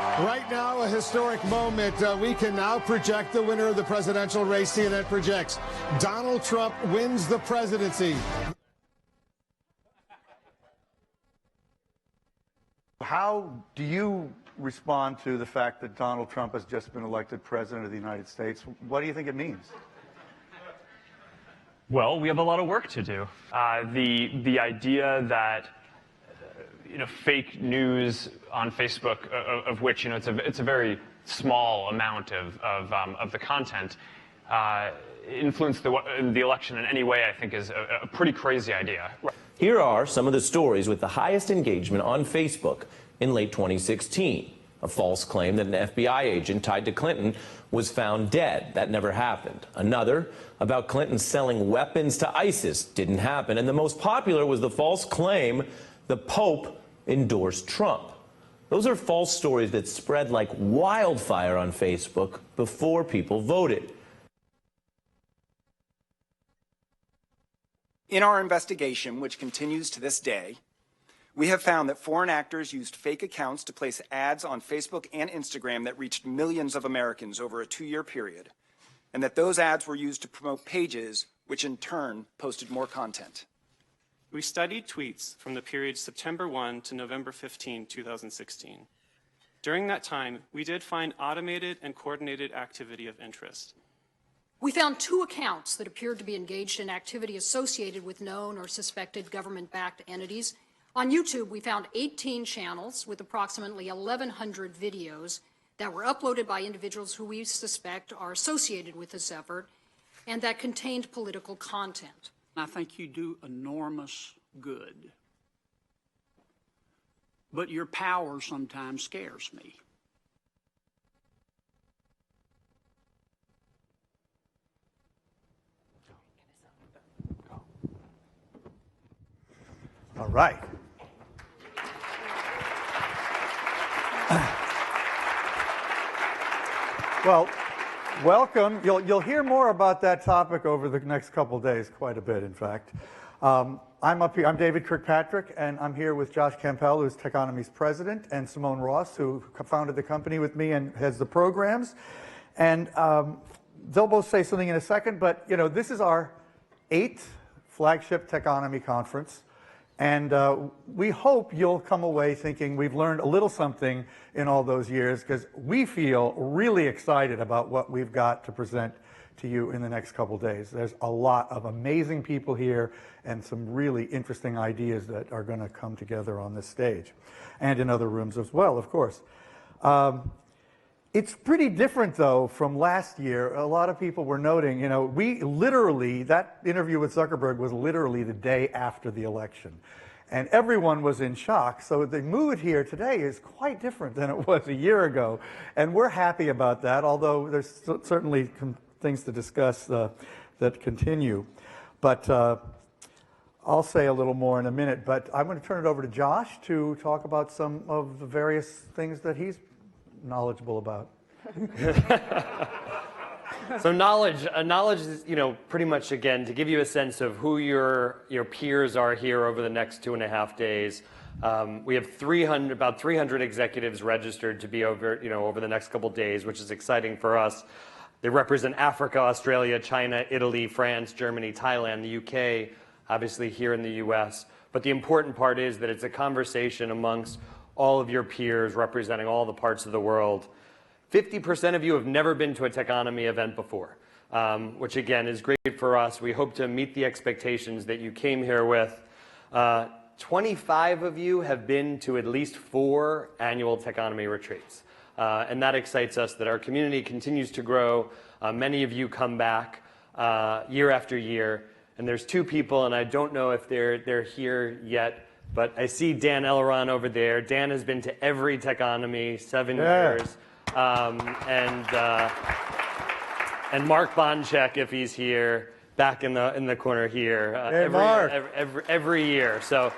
Right now, a historic moment. We can now project the winner of the presidential race. CNN projects Donald Trump wins the presidency. How do you respond to the fact that Donald Trump has just been elected president of the United States? What do you think it means? Well, we have a lot of work to do. The idea that fake news on Facebook, of which it's a very small amount of the content, influence the election in any way, I think, is a pretty crazy idea. Here are some of the stories with the highest engagement on Facebook in late 2016. A false claim that an FBI agent tied to Clinton was found dead. That never happened. Another about Clinton selling weapons to ISIS. Didn't happen. And the most popular was the false claim the Pope endorsed Trump. Those are false stories that spread like wildfire on Facebook before people voted. In our investigation, which continues to this day, we have found that foreign actors used fake accounts to place ads on Facebook and Instagram that reached millions of Americans over a 2-year period, and that those ads were used to promote pages, which in turn posted more content. We studied tweets from the period September 1 to November 15, 2016. During that time, we did find automated and coordinated activity of interest. We found 2 accounts that appeared to be engaged in activity associated with known or suspected government-backed entities. On YouTube, we found 18 channels with approximately 1,100 videos that were uploaded by individuals who we suspect are associated with this effort and that contained political content. I think you do enormous good, but your power sometimes scares me. All right. Well, welcome. You'll hear more about that topic over the next couple of days, quite a bit, in fact. I'm up here. I'm David Kirkpatrick, and I'm here with Josh Campbell, who's Techonomy's president, and Simone Ross, who founded the company with me and has the programs. And they'll both say something in a second, but this is our 8th flagship Techonomy conference. And we hope you'll come away thinking we've learned a little something in all those years, because we feel really excited about what we've got to present to you in the next couple days. There's a lot of amazing people here and some really interesting ideas that are going to come together on this stage and in other rooms as well, of course. It's pretty different, though, from last year. A lot of people were noting, we literally, that interview with Zuckerberg was literally the day after the election. And everyone was in shock. So the mood here today is quite different than it was a year ago. And we're happy about that, although there's certainly things to discuss that continue. But I'll say a little more in a minute. But I'm going to turn it over to Josh to talk about some of the various things that he's knowledgeable about. So knowledge is, pretty much, again, to give you a sense of who your peers are here over the next 2.5 days. We have about 300 executives registered to be over the next couple days, which is exciting for us. They represent Africa, Australia, China, Italy, France, Germany, Thailand, the UK, obviously here in the US. But the important part is that it's a conversation amongst all of your peers representing all the parts of the world. 50% of you have never been to a Techonomy event before, which again is great for us. We hope to meet the expectations that you came here with. 25 of you have been to at least 4 annual Techonomy retreats. And that excites us that our community continues to grow. Many of you come back year after year. And there's 2 people, and I don't know if they're here yet, but I see Dan Elleron over there. Dan has been to every Techonomy, 7 years. And Mark Bonchek, if he's here, back in the corner here, every year. So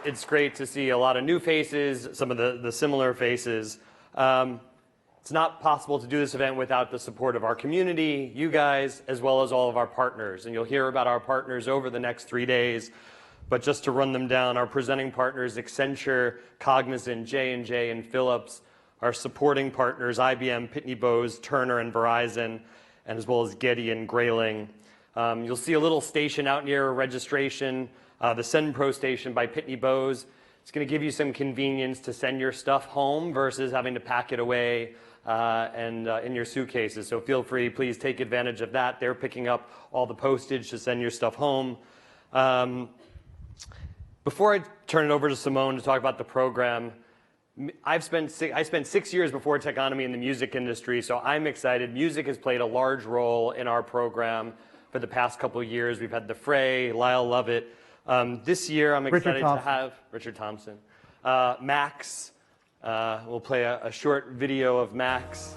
it's great to see a lot of new faces, some of the similar faces. It's not possible to do this event without the support of our community, you guys, as well as all of our partners. And you'll hear about our partners over the next 3 days. But just to run them down, our presenting partners, Accenture, Cognizant, J&J, and Philips, our supporting partners, IBM, Pitney Bowes, Turner, and Verizon, and as well as Getty and Grayling. You'll see a little station out near registration, the SendPro station by Pitney Bowes. It's going to give you some convenience to send your stuff home versus having to pack it away and in your suitcases. So feel free, please take advantage of that. They're picking up all the postage to send your stuff home. Before I turn it over to Simone to talk about the program, I spent 6 years before Techonomy in the music industry, so I'm excited. Music has played a large role in our program for the past couple of years. We've had The Fray, Lyle Lovett. This year, I'm excited to have Richard Thompson. Max. We'll play a short video of Max.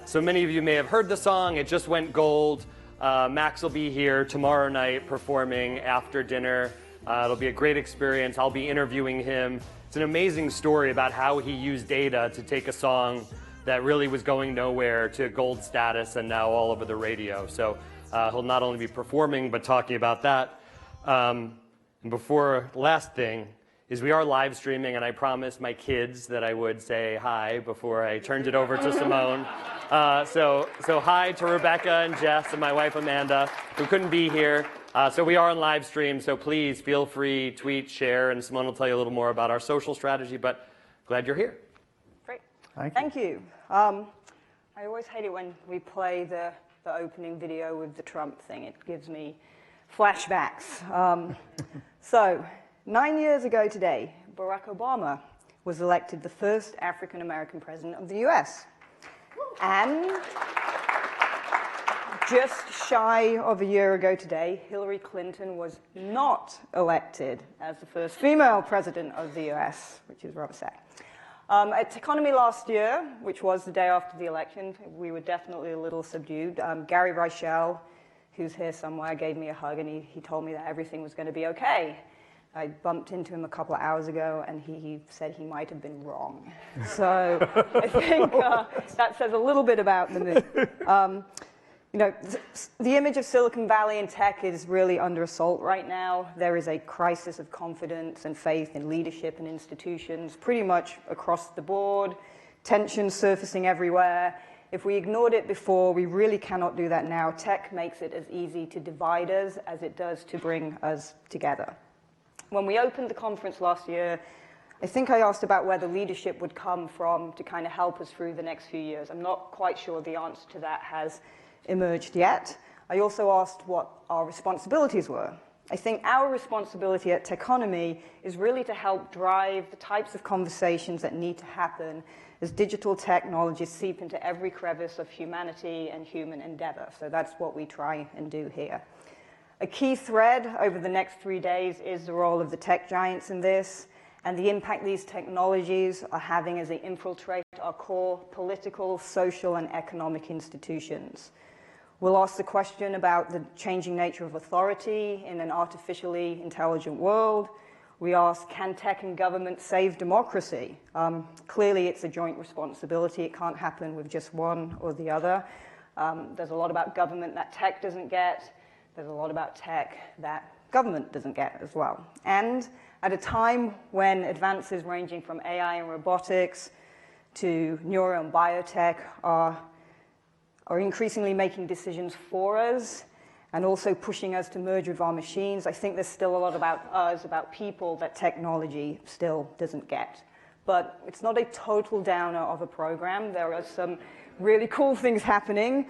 So many of you may have heard the song. It just went gold. Max will be here tomorrow night performing after dinner. It'll be a great experience. I'll be interviewing him. It's an amazing story about how he used data to take a song that really was going nowhere to gold status and now all over the radio. So he'll not only be performing, but talking about that. And last thing is we are live streaming, and I promised my kids that I would say hi before I turned it over to Simone. So hi to Rebecca and Jess and my wife Amanda, who couldn't be here. So we are on live stream, so please feel free, tweet, share, and Simone will tell you a little more about our social strategy, but glad you're here. Great. Thank you. I always hate it when we play the opening video with the Trump thing. It gives me flashbacks. So 9 years ago today, Barack Obama was elected the first African-American president of the US. And just shy of a year ago today, Hillary Clinton was not elected as the first female president of the US, which is rather sad. At Techonomy last year, which was the day after the election, we were definitely a little subdued. Gary Reichel, who's here somewhere, gave me a hug, and he told me that everything was going to be okay. I bumped into him a couple of hours ago, and he said he might have been wrong. So I think that says a little bit about the mood. You know, the image of Silicon Valley and tech is really under assault right now. There is a crisis of confidence and faith in leadership and institutions pretty much across the board, tensions surfacing everywhere. If we ignored it before, we really cannot do that now. Tech makes it as easy to divide us as it does to bring us together. When we opened the conference last year, I think I asked about where the leadership would come from to kind of help us through the next few years. I'm not quite sure the answer to that has emerged yet. I also asked what our responsibilities were. I think our responsibility at Techonomy is really to help drive the types of conversations that need to happen as digital technologies seep into every crevice of humanity and human endeavor. So that's what we try and do here. A key thread over the next 3 days is the role of the tech giants in this and the impact these technologies are having as they infiltrate our core political, social, and economic institutions. We'll ask the question about the changing nature of authority in an artificially intelligent world. We ask, can tech and government save democracy? Clearly, it's a joint responsibility. It can't happen with just one or the other. There's a lot about government that tech doesn't get. There's a lot about tech that government doesn't get as well. And at a time when advances ranging from AI and robotics to neuro and biotech are increasingly making decisions for us and also pushing us to merge with our machines, I think there's still a lot about us, about people, that technology still doesn't get. But it's not a total downer of a program. There are some really cool things happening.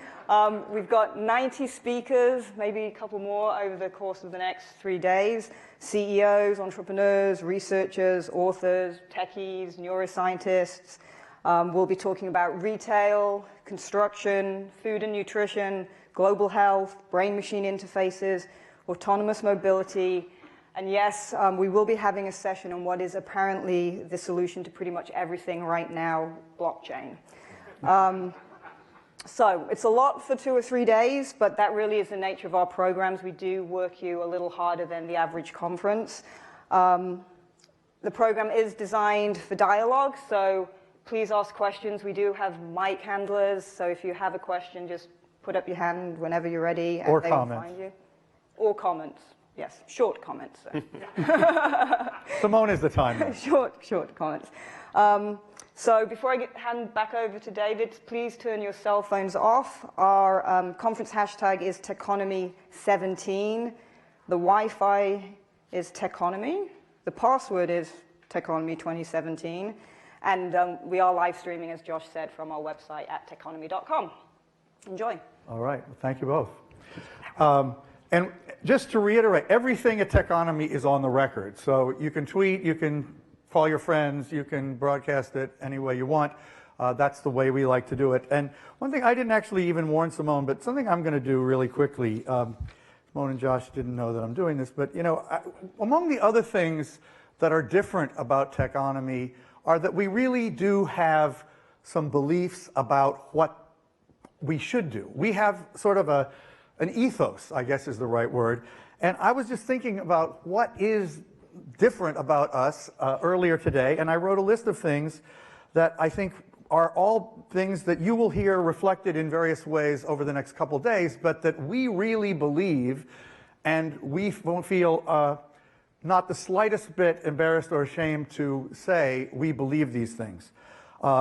We've got 90 speakers, maybe a couple more over the course of the next 3 days. CEOs, entrepreneurs, researchers, authors, techies, neuroscientists. We'll be talking about retail, construction, food and nutrition, global health, brain-machine interfaces, autonomous mobility, and yes, we will be having a session on what is apparently the solution to pretty much everything right now, blockchain. So it's a lot for 2 or 3 days, but that really is the nature of our programs. We do work you a little harder than the average conference. The program is designed for dialogue, so please ask questions. We do have mic handlers, so if you have a question, just put up your hand whenever you're ready, and they will find you. Or comments, yes, short comments. So. Simone is the timer. Short comments. So before I hand back over to David, please turn your cell phones off. Our conference hashtag is Techonomy17. The Wi-Fi is Techonomy. The password is Techonomy2017. And we are live streaming, as Josh said, from our website at techonomy.com. Enjoy. All right. Well, thank you both. And just to reiterate, everything at Techonomy is on the record. So you can tweet, you can call your friends, you can broadcast it any way you want. That's the way we like to do it. And one thing I didn't actually even warn Simone, but something I'm going to do really quickly. Simone and Josh didn't know that I'm doing this, but among the other things that are different about Techonomy are that we really do have some beliefs about what we should do. We have sort of an ethos, I guess is the right word. And I was just thinking about what is different about us earlier today, and I wrote a list of things that I think are all things that you will hear reflected in various ways over the next couple days, but that we really believe, and we won't feel not the slightest bit embarrassed or ashamed to say we believe these things.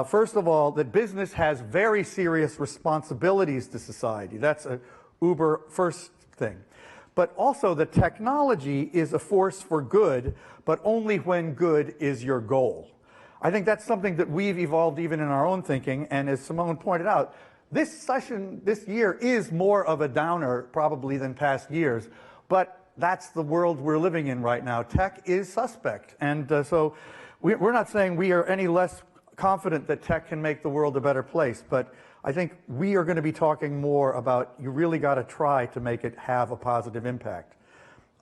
First of all, that business has very serious responsibilities to society. That's a uber first thing. But also that technology is a force for good, but only when good is your goal. I think that's something that we've evolved even in our own thinking, and as Simone pointed out, this session this year is more of a downer probably than past years, but that's the world we're living in right now. Tech is suspect, and so we're not saying we are any less confident that tech can make the world a better place, but I think we are going to be talking more about you really got to try to make it have a positive impact.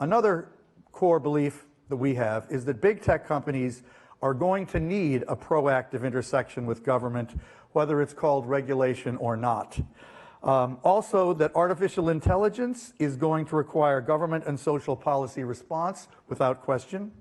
Another core belief that we have is that big tech companies are going to need a proactive intersection with government, whether it's called regulation or not. Also, that artificial intelligence is going to require government and social policy response without question.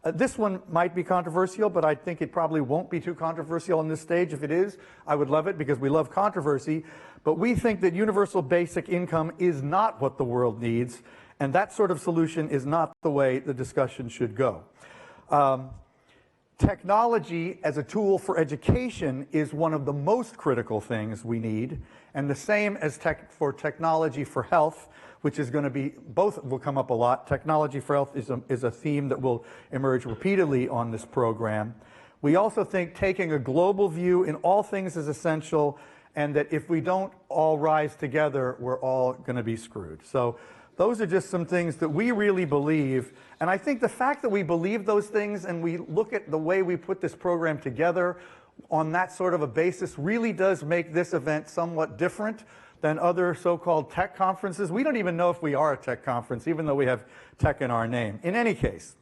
This one might be controversial, but I think it probably won't be too controversial on this stage. If it is, I would love it because we love controversy. But we think that universal basic income is not what the world needs, and that sort of solution is not the way the discussion should go. Technology as a tool for education is one of the most critical things we need, and the same as for technology for health, which is going to be, both will come up a lot. Technology for health is a theme that will emerge repeatedly on this program. We also think taking a global view in all things is essential, and that if we don't all rise together, we're all going to be screwed. So those are just some things that we really believe, and I think the fact that we believe those things and we look at the way we put this program together on that sort of a basis really does make this event somewhat different than other so-called tech conferences. We don't even know if we are a tech conference, even though we have tech in our name. In any case,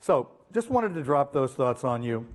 so just wanted to drop those thoughts on you.